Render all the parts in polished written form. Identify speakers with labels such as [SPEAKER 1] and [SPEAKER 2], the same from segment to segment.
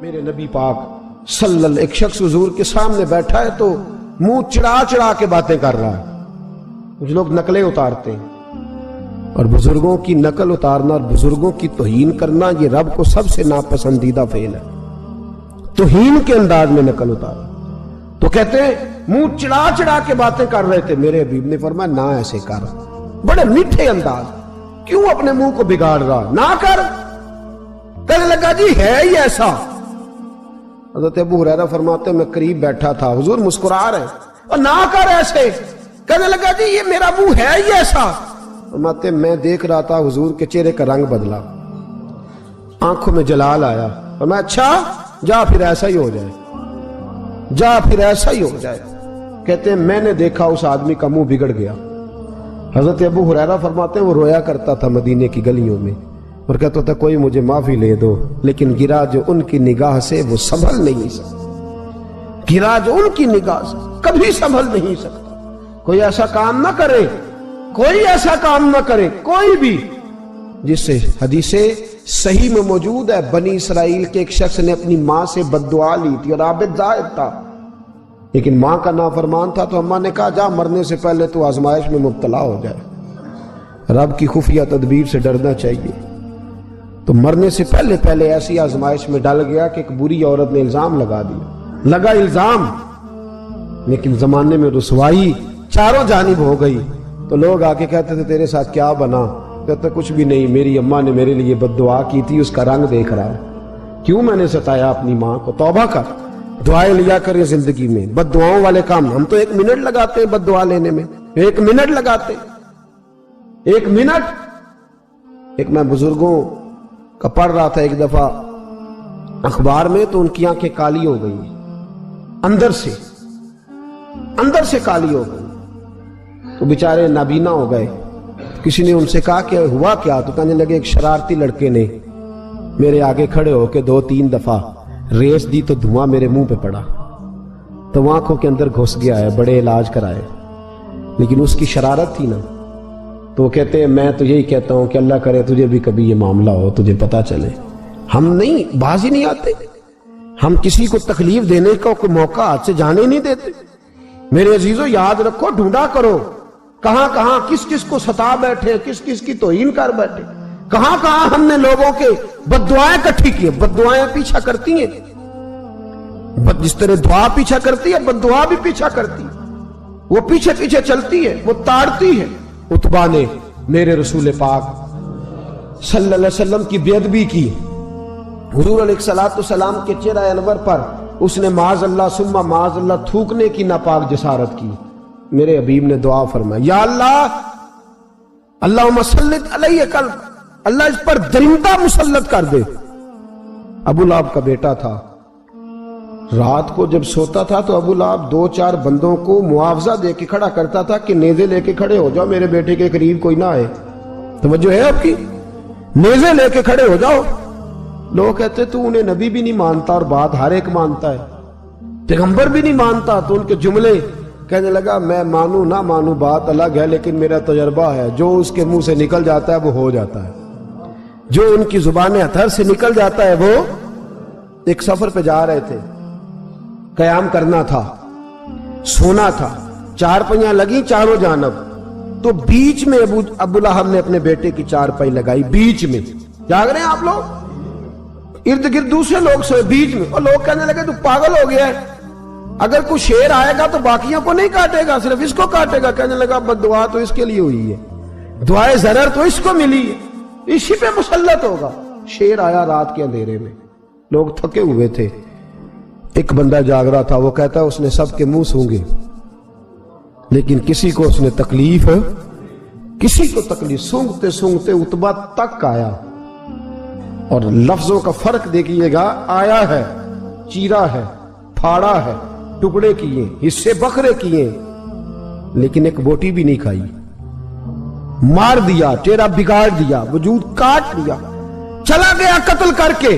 [SPEAKER 1] میرے نبی پاک صلی اللہ، ایک شخص حضور کے سامنے بیٹھا ہے تو منہ چڑا چڑا کے باتیں کر رہا ہے. کچھ لوگ نقلیں اتارتے ہیں، اور بزرگوں کی نقل اتارنا اور بزرگوں کی توہین کرنا یہ رب کو سب سے ناپسندیدہ فعل ہے. توہین کے انداز میں نقل اتارنا. تو کہتے ہیں منہ چڑا چڑا کے باتیں کر رہے تھے. میرے حبیب نے فرمایا نہ ایسے کر، بڑے میٹھے انداز، کیوں اپنے منہ کو بگاڑ رہا، نہ کر. کہنے لگا جی ہے ہی ایسا. حضرت ابو ہریرہ فرماتے ہیں میں قریب بیٹھا تھا، حضور مسکرا رہے اور نہ کر ایسے. کہنے لگا جی یہ میرا منہ ہے ہی ایسا. فرماتے ہیں میں دیکھ رہا تھا حضور کے چہرے کا رنگ بدلا، آنکھوں میں جلال آیا. فرمایا اچھا جا پھر ایسا ہی ہو جائے، جا پھر ایسا ہی ہو جائے. کہتے ہیں میں نے دیکھا اس آدمی کا منہ بگڑ گیا. حضرت ابو ہریرہ فرماتے ہیں وہ رویا کرتا تھا مدینے کی گلیوں میں اور کہتا تھا کوئی مجھے معافی لے دو، لیکن گرا جو ان کی نگاہ سے وہ سنبھل نہیں سکتا. گرا جو ان کی نگاہ سے کبھی سنبھل نہیں سکتا. کوئی ایسا کام نہ کرے، کوئی ایسا کام نہ کرے کوئی بھی جس سے حدیث صحیح میں موجود ہے بنی اسرائیل کے ایک شخص نے اپنی ماں سے بد دعا لی تھی اور عابد زاہد تھا، لیکن ماں کا نافرمان تھا. تو اماں نے کہا جا مرنے سے پہلے تو آزمائش میں مبتلا ہو جائے. رب کی خفیہ تدبیر سے ڈرنا چاہیے. تو مرنے سے پہلے ایسی آزمائش میں ڈال گیا کہ ایک بری عورت نے الزام لگا دیا. لگا الزام، لیکن زمانے میں رسوائی چاروں جانب ہو گئی. تو لوگ آ کے کہتے تھے تیرے ساتھ کیا بنا؟ کہتا کچھ بھی نہیں، میری اماں نے میرے لیے بد دعا کی تھی، اس کا رنگ دیکھ رہا ہے. کیوں میں نے ستایا اپنی ماں کو؟ توبہ کر، دعائیں لیا کریں زندگی میں. بد دعاؤں والے کام ہم تو 1 منٹ لگاتے ہیں بد دعا لینے میں، 1 منٹ لگاتے، 1 منٹ. ایک میں بزرگوں کا پڑھ رہا تھا ایک دفعہ اخبار میں، تو ان کی آنکھیں کالی ہو گئی، اندر سے کالی ہو گئی. تو بیچارے نابینا ہو گئے. کسی نے ان سے کہا کہ ہوا کیا؟ تو کہنے لگے ایک شرارتی لڑکے نے میرے آگے کھڑے ہو کے 2-3 دفعہ ریس دی تو دھواں میرے منہ پہ پڑا، تو آنکھوں کے اندر گھس گیا ہے. بڑے علاج کرائے، لیکن اس کی شرارت تھی نا. تو وہ کہتے ہیں میں تو یہی کہتا ہوں کہ اللہ کرے تجھے بھی کبھی یہ معاملہ ہو، تجھے پتا چلے. ہم نہیں باز ہی نہیں آتے، ہم کسی کو تکلیف دینے کا کوئی موقع ہاتھ سے جانے نہیں دیتے. میرے عزیزو یاد رکھو، ڈھونڈا کرو کہاں کہاں کس کس کو ستا بیٹھے، کس کس کی توہین کر بیٹھے، کہاں کہاں ہم نے لوگوں کے بد دعائیں اکٹھی کی. بد دعائیں پیچھا کرتی ہیں، جس طرح دعا پیچھا کرتی ہے بد دعا بھی پیچھا کرتی ہے. وہ پیچھے پیچھے چلتی ہے، وہ تاڑتی ہے. عتبہ نے میرے رسول پاک صلی اللہ علیہ وسلم کی بے ادبی کی. حضور علیہ السلام کے چہرہ انور پر اس نے معاذ اللہ ثم معاذ اللہ تھوکنے کی ناپاک جسارت کی. میرے حبیب نے دعا فرمائی یا اللہ اللہم سلط علیہ کلب، اللہ اس پر درندہ مسلط کر دے. ابو لہب کا بیٹا تھا، رات کو جب سوتا تھا تو ابو لہب 2-4 بندوں کو معاوضہ دے کے کھڑا کرتا تھا کہ نیزے لے کے کھڑے ہو جاؤ، میرے بیٹے کے قریب کوئی نہ آئے. توجہ ہے آپ کی؟ نیزے لے کے کھڑے ہو جاؤ. لوگ کہتے تو انہیں نبی بھی نہیں مانتا اور بات ہر ایک مانتا ہے، پیغمبر بھی نہیں مانتا. تو ان کے جملے کہنے لگا میں مانوں نہ مانوں بات الگ ہے، لیکن میرا تجربہ ہے جو اس کے منہ سے نکل جاتا ہے وہ ہو جاتا ہے، جو ان کی زبان اطہر سے نکل جاتا ہے وہ. ایک سفر پہ جا رہے تھے، قیام کرنا تھا، سونا تھا، 4 پائیاں لگی چاروں جانب. تو بیچ میں ابو لہب نے اپنے بیٹے کی 4 پائی لگائی، بیچ میں. جاگ رہے ہیں آپ لوگ؟ ارد گرد دوسرے لوگ سوئے، بیچ میں. اور لوگ کہنے لگے تو پاگل ہو گیا ہے، اگر کوئی شیر آئے گا تو باقیوں کو نہیں کاٹے گا، صرف اس کو کاٹے گا. کہنے لگا بد دعا تو اس کے لیے ہوئی ہے، دعائے ضرر تو اس کو ملی ہے، اسی پہ مسلط ہوگا. شیر آیا رات کے اندھیرے میں، لوگ تھکے ہوئے تھے. ایک بندہ جاگ رہا تھا، وہ کہتا ہے اس نے سب کے منہ سونگے لیکن کسی کو اس نے تکلیف سونگتے سونگتے عتبہ تک آیا. اور لفظوں کا فرق دیکھیے گا، آیا ہے، چیرا ہے، پھاڑا ہے، ٹکڑے کیے، حصے بکھرے کیے، لیکن ایک بوٹی بھی نہیں کھائی. مار دیا، چہرہ بگاڑ دیا، وجود کاٹ دیا، چلا گیا قتل کر کے،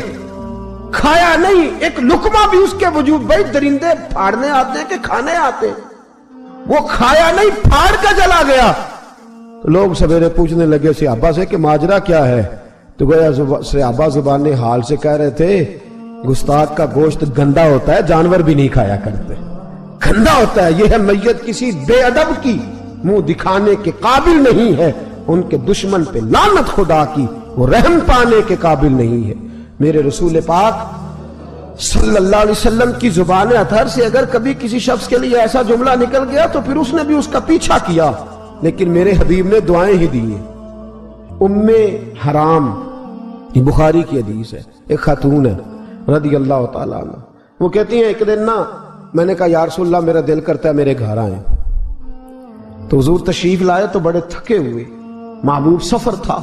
[SPEAKER 1] کھایا نہیں ایک لقمہ بھی اس کے وجود. بھائی درندے پھاڑنے آتے ہیں کہ کھانے آتے ہیں؟ وہ کھایا نہیں، پھاڑ کے چلا گیا. تو لوگ سویرے پوچھنے لگے صحابہ سے کہ ماجرا کیا ہے؟ تو گویا صحابہ زبان حال سے کہہ رہے تھے گستاخ کا گوشت گندا ہوتا ہے، جانور بھی نہیں کھایا کرتے، گندا ہوتا ہے۔ یہ ہے میت کسی بے ادب کی، منہ دکھانے کے قابل نہیں ہے، ان کے دشمن پہ لعنت خدا کی، وہ رحم پانے کے قابل نہیں ہے۔ میرے رسول پاک صلی اللہ علیہ وسلم کی زبان اطہر سے اگر کبھی کسی شخص کے لیے ایسا جملہ نکل گیا تو پھر اس نے بھی اس کا پیچھا کیا، لیکن میرے حبیب نے دعائیں ہی دی ہیں۔ ام حرام، یہ بخاری کی حدیث ہے، ایک خاتون ہے رضی اللہ تعالیٰ عنہ، وہ کہتی ہیں ایک دن نا میں نے کہا یا رسول اللہ میرا دل کرتا ہے میرے گھر آئیں، تو حضور تشریف لائے تو بڑے تھکے ہوئے، محبوب سفر تھا،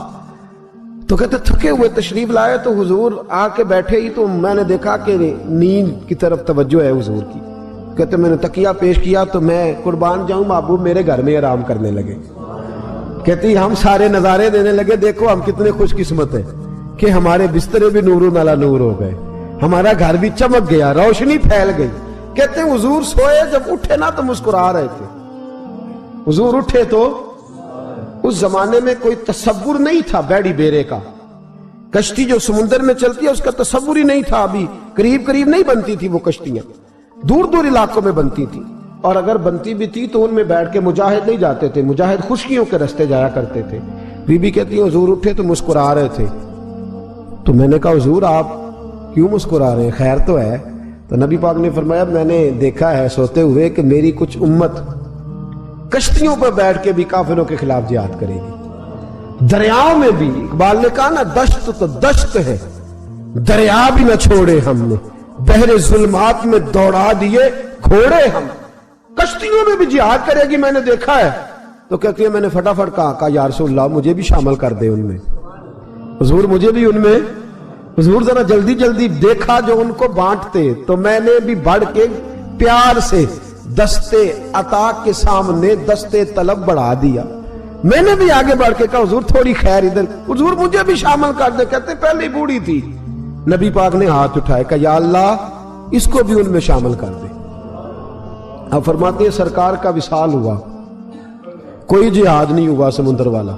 [SPEAKER 1] تو کہتے تھکے ہوئے تشریف لائے تو حضور آ کے بیٹھے ہی تو میں نے دیکھا کہ نیند کی طرف توجہ ہے حضور کی، کہتے میں نے تکیہ پیش کیا تو میں قربان جاؤں محبوب میرے گھر میں آرام کرنے لگے۔ کہتی ہم سارے نظارے دینے لگے، دیکھو ہم کتنے خوش قسمت ہیں کہ ہمارے بسترے بھی نور علی نور ہو گئے، ہمارا گھر بھی چمک گیا، روشنی پھیل گئی۔ کہتے ہیں حضور سوئے جب اٹھے نا تو مسکرا رہے تھے، حضور اٹھے تو اس زمانے میں کوئی تصور نہیں تھا بیڑی بیرے کا، کشتی جو سمندر میں چلتی ہے اس کا تصور ہی نہیں تھا، ابھی قریب قریب نہیں بنتی تھی وہ کشتیاں، دور دور علاقوں میں بنتی تھی، اور اگر بنتی بھی تھی تو ان میں بیٹھ کے مجاہد نہیں جاتے تھے، مجاہد خشکیوں کے رستے جایا کرتے تھے۔ بی بی کہتی ہے حضور اٹھے تو مسکرا رہے تھے، تو میں نے کہا حضور آپ کیوں مسکرا رہے ہیں، خیر تو ہے؟ تو نبی پاک نے فرمایا میں نے دیکھا ہے سوتے ہوئے کہ میری کچھ امت کشتیوں پر بیٹھ کے بھی کافروں کے خلاف جہاد کرے گی، دریاؤں میں بھی، اقبال نے کہا نا دشت تو دشت ہے، دریا بھی نہ چھوڑے ہم نے، بحر ظلمات میں دوڑا دیے گھوڑے ہم، کشتیوں میں بھی جہاد کرے گی میں نے دیکھا ہے۔ تو کہتی ہے میں نے فٹافٹ کہا یا رسول اللہ مجھے بھی شامل کر دے ان میں، حضور مجھے بھی ان میں، حضور ذرا جلدی جلدی، دیکھا جو ان کو بانٹتے تو میں نے بھی بڑھ کے پیار سے دستے عطا کے سامنے دستے طلب بڑھا دیا، میں نے بھی آگے بڑھ کے کہا حضور تھوڑی خیر ادھر، حضور مجھے بھی شامل کر دے، کہتے پہلے بوڑھی تھی، نبی پاک نے ہاتھ اٹھائے کہا یا اللہ اس کو بھی ان میں شامل کر دے۔ اب فرماتے ہیں سرکار کا وصال ہوا، کوئی جہاد نہیں ہوا سمندر والا،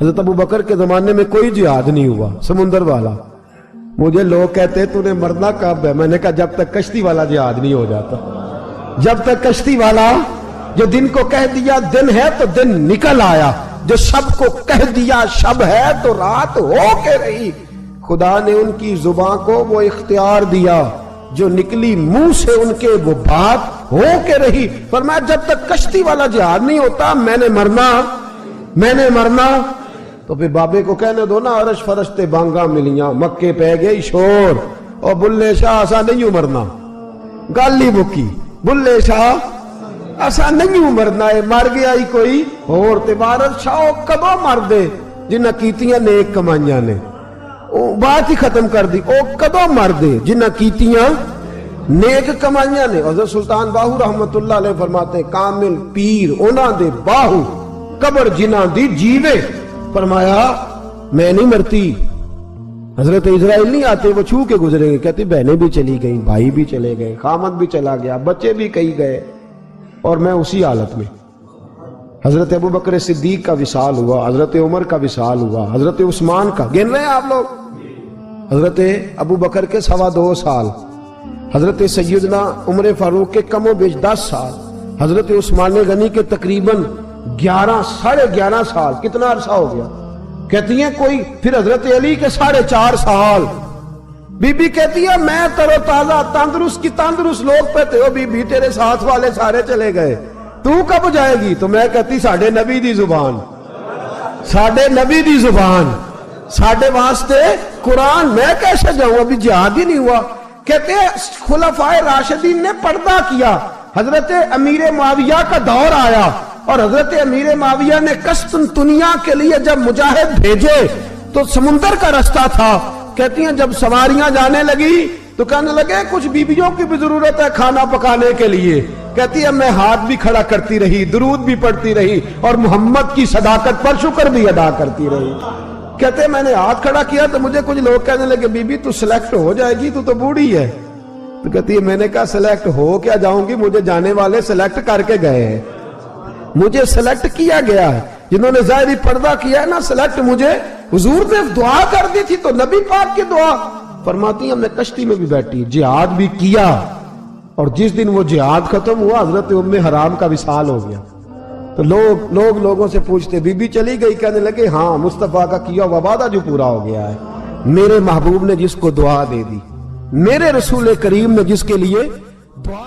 [SPEAKER 1] حضرت ابو بکر کے زمانے میں کوئی جہاد نہیں ہوا سمندر والا۔ مجھے لوگ کہتے تو نے مرنا کب ہے، میں نے کہا جب تک کشتی والا جہاد نہیں ہو جاتا، جب تک کشتی والا، جو دن کو کہہ دیا دن ہے تو دن نکل آیا، جو شب کو کہہ دیا شب ہے تو رات ہو کے رہی، خدا نے ان کی زبان کو وہ اختیار دیا، جو نکلی منہ سے ان کے وہ بات ہو کے رہی۔ فرمایا جب تک کشتی والا جہاد نہیں ہوتا میں نے مرنا، تو پھر بابے کو کہنے دو نا عرش فرشتے بانگا ملیاں، مکے پہ گئی شور، اور بلے شاہ ایسا نہیں مرنا، گالی بکی بلے شاہ ایسا نہیں مرنا ہے، مر گیا ہی کوئی اور تبارت شاہ کدو مر دے جنہ کیتیاں نیک کمائیاں نے، بات ہی ختم کر دی، او کدو مر دے جنہ کیتیاں نیک کمائیاں نے۔ حضرت سلطان باہو رحمت اللہ علیہ فرماتے ہیں کامل پیر اونا دے باہو قبر جنہ دی جیوے، فرمایا میں نہیں مرتی، حضرت اسرائیل نہیں آتے وہ چھو کے گزریں گے، کہتے بہنیں بھی چلی گئیں، بھائی بھی چلے گئے، خامد بھی چلا گیا، بچے بھی کئی گئے، اور میں اسی حالت میں۔ حضرت ابو بکر صدیق کا وصال ہوا، حضرت عمر کا وصال ہوا، حضرت عثمان کا، گن رہے ہیں آپ لوگ، حضرت ابو بکر کے 2.25 سال، حضرت سیدنا عمر فاروق کے کم و بیش 10 سال، حضرت عثمان غنی کے تقریباً 11.5 سال، کتنا عرصہ ہو گیا؟ کہتی ہیں کوئی، پھر حضرت علی کے 4.5 سال، بی بی کہتی ہے میں تر و تازہ تندرست کی تندرست لوگ پہ تھے، بی بی تیرے ساتھ والے سارے چلے گئے، تو کب جائے گی؟ تو میں کہتی ساڑھے نبی دی زبان، ساڑھے نبی دی زبان، ساڑھے واسطے قرآن، میں کیسے جاؤں، ابھی جہاد ہی نہیں ہوا۔ کہتے ہیں خلفائے راشدین نے پردہ کیا، حضرت امیر معاویہ کا دور آیا، اور حضرت امیر معاویہ نے قسطنطنیہ کے لیے جب مجاہد بھیجے تو سمندر کا رستہ تھا، کہتی ہیں جب سواریاں جانے لگی تو کہنے لگے کچھ بیویوں کی بھی ضرورت ہے کھانا پکانے کے لیے، کہتی ہے میں ہاتھ بھی کھڑا کرتی رہی، درود بھی پڑھتی رہی، اور محمد کی صداقت پر شکر بھی ادا کرتی رہی۔ کہتے ہیں میں نے ہاتھ کھڑا کیا تو مجھے کچھ لوگ کہنے لگے بی بی تو سلیکٹ ہو جائے گی، تو بوڑھی ہے، تو کہتی ہے میں نے کہا سلیکٹ ہو کیا جاؤں گی، مجھے جانے والے سلیکٹ کر کے گئے ہیں، مجھے سلیکٹ کیا گیا ہے، جنہوں نے ظاہری پردہ کیا ہے نا، سلیکٹ مجھے، حضور نے دعا کر دی تھی تو نبی پاک کی دعا، فرماتی ہیں ہم نے کشتی میں بھی بیٹھی، جہاد بھی کیا، اور جس دن وہ جہاد ختم ہوا حضرت ام حرام کا وصال ہو گیا۔ تو لوگوں سے پوچھتے بی بی چلی گئی؟ کہنے لگے ہاں، مصطفیٰ کا کیا ہوا وعدہ جو پورا ہو گیا ہے، میرے محبوب نے جس کو دعا دے دی، میرے رسول کریم نے جس کے لیے دعا